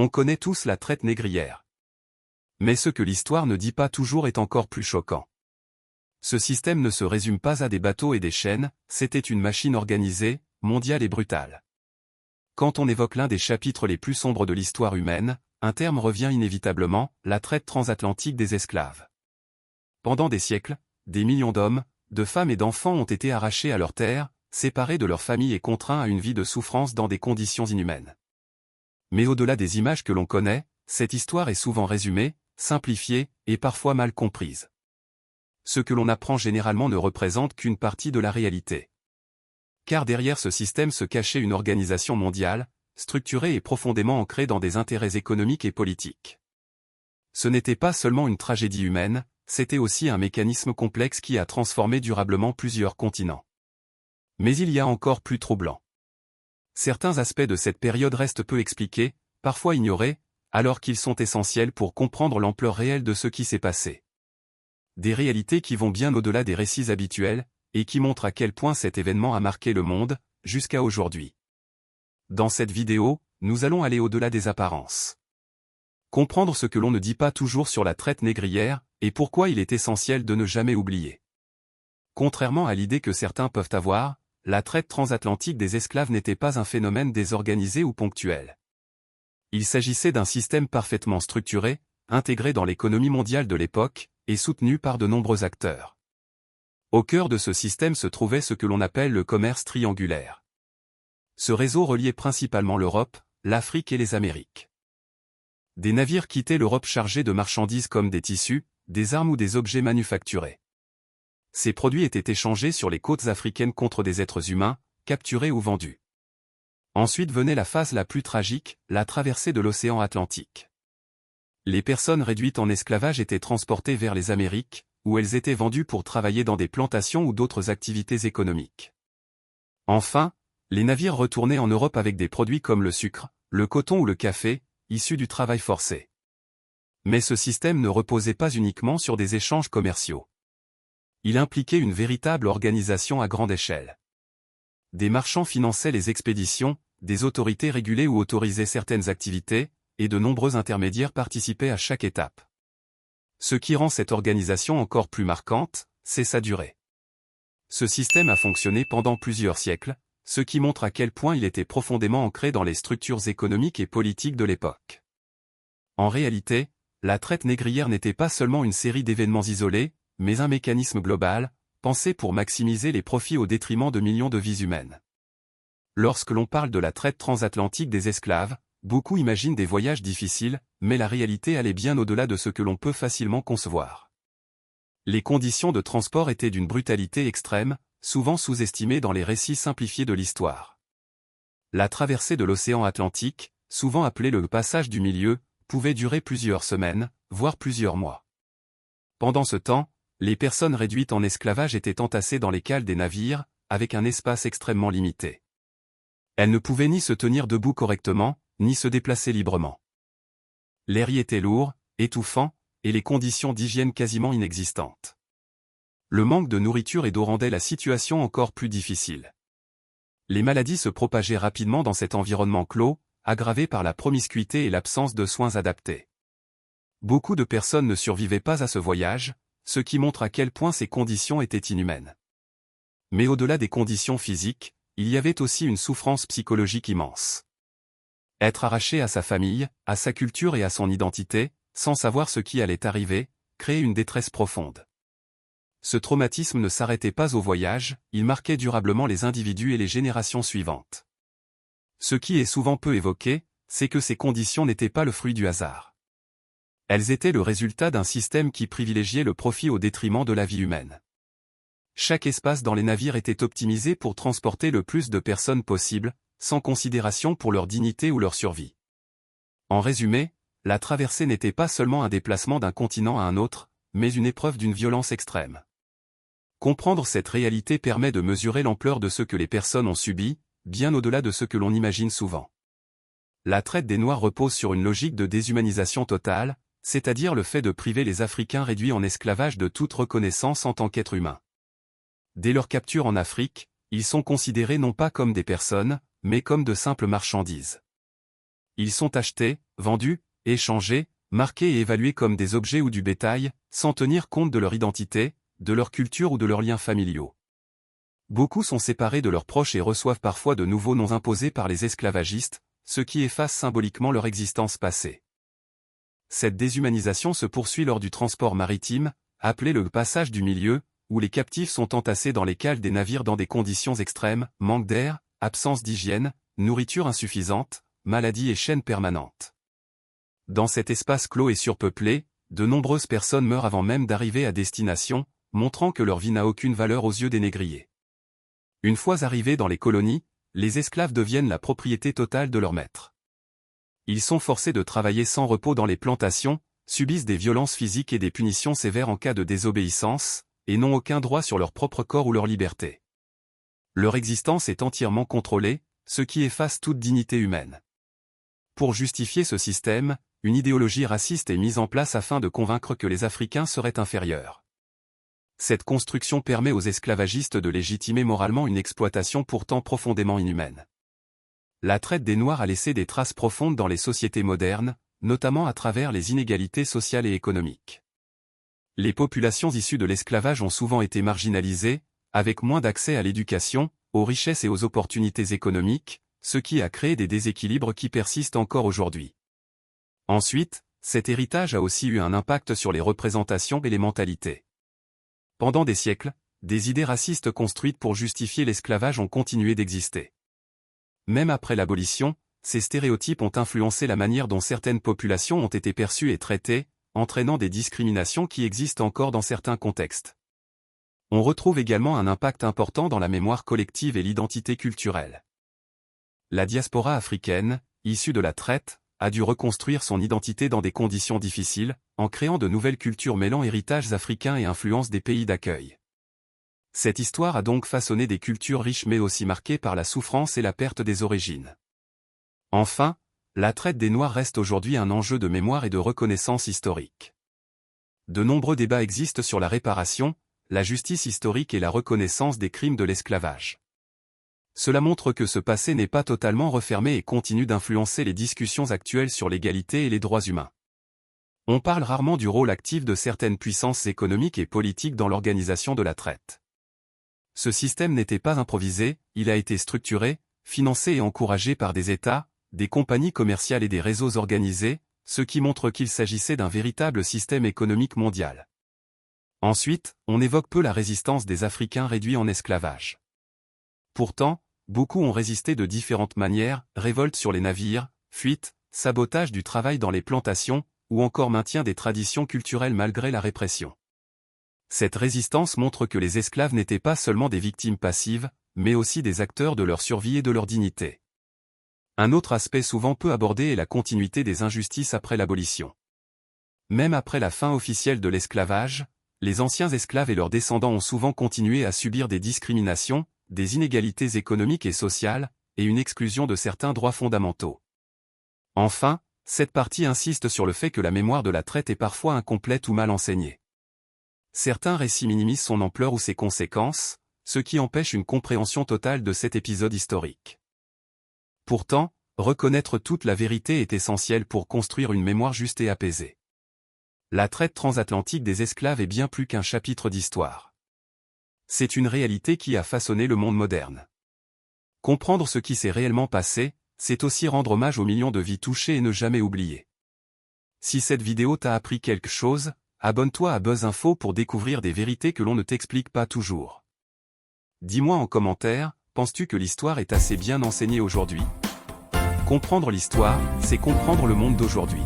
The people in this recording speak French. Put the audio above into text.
On connaît tous la traite négrière. Mais ce que l'histoire ne dit pas toujours est encore plus choquant. Ce système ne se résume pas à des bateaux et des chaînes, c'était une machine organisée, mondiale et brutale. Quand on évoque l'un des chapitres les plus sombres de l'histoire humaine, un terme revient inévitablement, la traite transatlantique des esclaves. Pendant des siècles, des millions d'hommes, de femmes et d'enfants ont été arrachés à leurs terres, séparés de leurs familles et contraints à une vie de souffrance dans des conditions inhumaines. Mais au-delà des images que l'on connaît, cette histoire est souvent résumée, simplifiée, et parfois mal comprise. Ce que l'on apprend généralement ne représente qu'une partie de la réalité. Car derrière ce système se cachait une organisation mondiale, structurée et profondément ancrée dans des intérêts économiques et politiques. Ce n'était pas seulement une tragédie humaine, c'était aussi un mécanisme complexe qui a transformé durablement plusieurs continents. Mais il y a encore plus troublant. Certains aspects de cette période restent peu expliqués, parfois ignorés, alors qu'ils sont essentiels pour comprendre l'ampleur réelle de ce qui s'est passé. Des réalités qui vont bien au-delà des récits habituels, et qui montrent à quel point cet événement a marqué le monde, jusqu'à aujourd'hui. Dans cette vidéo, nous allons aller au-delà des apparences. Comprendre ce que l'on ne dit pas toujours sur la traite négrière, et pourquoi il est essentiel de ne jamais oublier. Contrairement à l'idée que certains peuvent avoir, la traite transatlantique des esclaves n'était pas un phénomène désorganisé ou ponctuel. Il s'agissait d'un système parfaitement structuré, intégré dans l'économie mondiale de l'époque, et soutenu par de nombreux acteurs. Au cœur de ce système se trouvait ce que l'on appelle le commerce triangulaire. Ce réseau reliait principalement l'Europe, l'Afrique et les Amériques. Des navires quittaient l'Europe chargés de marchandises comme des tissus, des armes ou des objets manufacturés. Ces produits étaient échangés sur les côtes africaines contre des êtres humains, capturés ou vendus. Ensuite venait la phase la plus tragique, la traversée de l'océan Atlantique. Les personnes réduites en esclavage étaient transportées vers les Amériques, où elles étaient vendues pour travailler dans des plantations ou d'autres activités économiques. Enfin, les navires retournaient en Europe avec des produits comme le sucre, le coton ou le café, issus du travail forcé. Mais ce système ne reposait pas uniquement sur des échanges commerciaux. Il impliquait une véritable organisation à grande échelle. Des marchands finançaient les expéditions, des autorités régulaient ou autorisaient certaines activités, et de nombreux intermédiaires participaient à chaque étape. Ce qui rend cette organisation encore plus marquante, c'est sa durée. Ce système a fonctionné pendant plusieurs siècles, ce qui montre à quel point il était profondément ancré dans les structures économiques et politiques de l'époque. En réalité, la traite négrière n'était pas seulement une série d'événements isolés, mais un mécanisme global, pensé pour maximiser les profits au détriment de millions de vies humaines. Lorsque l'on parle de la traite transatlantique des esclaves, beaucoup imaginent des voyages difficiles, mais la réalité allait bien au-delà de ce que l'on peut facilement concevoir. Les conditions de transport étaient d'une brutalité extrême, souvent sous-estimée dans les récits simplifiés de l'histoire. La traversée de l'océan Atlantique, souvent appelée le passage du milieu, pouvait durer plusieurs semaines, voire plusieurs mois. Pendant ce temps, les personnes réduites en esclavage étaient entassées dans les cales des navires, avec un espace extrêmement limité. Elles ne pouvaient ni se tenir debout correctement, ni se déplacer librement. L'air y était lourd, étouffant, et les conditions d'hygiène quasiment inexistantes. Le manque de nourriture et d'eau rendait la situation encore plus difficile. Les maladies se propageaient rapidement dans cet environnement clos, aggravé par la promiscuité et l'absence de soins adaptés. Beaucoup de personnes ne survivaient pas à ce voyage, ce qui montre à quel point ces conditions étaient inhumaines. Mais au-delà des conditions physiques, il y avait aussi une souffrance psychologique immense. Être arraché à sa famille, à sa culture et à son identité, sans savoir ce qui allait arriver, créait une détresse profonde. Ce traumatisme ne s'arrêtait pas au voyage, il marquait durablement les individus et les générations suivantes. Ce qui est souvent peu évoqué, c'est que ces conditions n'étaient pas le fruit du hasard. Elles étaient le résultat d'un système qui privilégiait le profit au détriment de la vie humaine. Chaque espace dans les navires était optimisé pour transporter le plus de personnes possible, sans considération pour leur dignité ou leur survie. En résumé, la traversée n'était pas seulement un déplacement d'un continent à un autre, mais une épreuve d'une violence extrême. Comprendre cette réalité permet de mesurer l'ampleur de ce que les personnes ont subi, bien au-delà de ce que l'on imagine souvent. La traite des Noirs repose sur une logique de déshumanisation totale, c'est-à-dire le fait de priver les Africains réduits en esclavage de toute reconnaissance en tant qu'êtres humains. Dès leur capture en Afrique, ils sont considérés non pas comme des personnes, mais comme de simples marchandises. Ils sont achetés, vendus, échangés, marqués et évalués comme des objets ou du bétail, sans tenir compte de leur identité, de leur culture ou de leurs liens familiaux. Beaucoup sont séparés de leurs proches et reçoivent parfois de nouveaux noms imposés par les esclavagistes, ce qui efface symboliquement leur existence passée. Cette déshumanisation se poursuit lors du transport maritime, appelé le passage du milieu, où les captifs sont entassés dans les cales des navires dans des conditions extrêmes, manque d'air, absence d'hygiène, nourriture insuffisante, maladies et chaînes permanentes. Dans cet espace clos et surpeuplé, de nombreuses personnes meurent avant même d'arriver à destination, montrant que leur vie n'a aucune valeur aux yeux des négriers. Une fois arrivés dans les colonies, les esclaves deviennent la propriété totale de leur maître. Ils sont forcés de travailler sans repos dans les plantations, subissent des violences physiques et des punitions sévères en cas de désobéissance, et n'ont aucun droit sur leur propre corps ou leur liberté. Leur existence est entièrement contrôlée, ce qui efface toute dignité humaine. Pour justifier ce système, une idéologie raciste est mise en place afin de convaincre que les Africains seraient inférieurs. Cette construction permet aux esclavagistes de légitimer moralement une exploitation pourtant profondément inhumaine. La traite des Noirs a laissé des traces profondes dans les sociétés modernes, notamment à travers les inégalités sociales et économiques. Les populations issues de l'esclavage ont souvent été marginalisées, avec moins d'accès à l'éducation, aux richesses et aux opportunités économiques, ce qui a créé des déséquilibres qui persistent encore aujourd'hui. Ensuite, cet héritage a aussi eu un impact sur les représentations et les mentalités. Pendant des siècles, des idées racistes construites pour justifier l'esclavage ont continué d'exister. Même après l'abolition, ces stéréotypes ont influencé la manière dont certaines populations ont été perçues et traitées, entraînant des discriminations qui existent encore dans certains contextes. On retrouve également un impact important dans la mémoire collective et l'identité culturelle. La diaspora africaine, issue de la traite, a dû reconstruire son identité dans des conditions difficiles, en créant de nouvelles cultures mêlant héritages africains et influences des pays d'accueil. Cette histoire a donc façonné des cultures riches mais aussi marquées par la souffrance et la perte des origines. Enfin, la traite des Noirs reste aujourd'hui un enjeu de mémoire et de reconnaissance historique. De nombreux débats existent sur la réparation, la justice historique et la reconnaissance des crimes de l'esclavage. Cela montre que ce passé n'est pas totalement refermé et continue d'influencer les discussions actuelles sur l'égalité et les droits humains. On parle rarement du rôle actif de certaines puissances économiques et politiques dans l'organisation de la traite. Ce système n'était pas improvisé, il a été structuré, financé et encouragé par des États, des compagnies commerciales et des réseaux organisés, ce qui montre qu'il s'agissait d'un véritable système économique mondial. Ensuite, on évoque peu la résistance des Africains réduits en esclavage. Pourtant, beaucoup ont résisté de différentes manières, révoltes sur les navires, fuites, sabotage du travail dans les plantations, ou encore maintien des traditions culturelles malgré la répression. Cette résistance montre que les esclaves n'étaient pas seulement des victimes passives, mais aussi des acteurs de leur survie et de leur dignité. Un autre aspect souvent peu abordé est la continuité des injustices après l'abolition. Même après la fin officielle de l'esclavage, les anciens esclaves et leurs descendants ont souvent continué à subir des discriminations, des inégalités économiques et sociales, et une exclusion de certains droits fondamentaux. Enfin, cette partie insiste sur le fait que la mémoire de la traite est parfois incomplète ou mal enseignée. Certains récits minimisent son ampleur ou ses conséquences, ce qui empêche une compréhension totale de cet épisode historique. Pourtant, reconnaître toute la vérité est essentiel pour construire une mémoire juste et apaisée. La traite transatlantique des esclaves est bien plus qu'un chapitre d'histoire. C'est une réalité qui a façonné le monde moderne. Comprendre ce qui s'est réellement passé, c'est aussi rendre hommage aux millions de vies touchées et ne jamais oublier. Si cette vidéo t'a appris quelque chose, abonne-toi à Buzz Info pour découvrir des vérités que l'on ne t'explique pas toujours. Dis-moi en commentaire, penses-tu que l'histoire est assez bien enseignée aujourd'hui ? Comprendre l'histoire, c'est comprendre le monde d'aujourd'hui.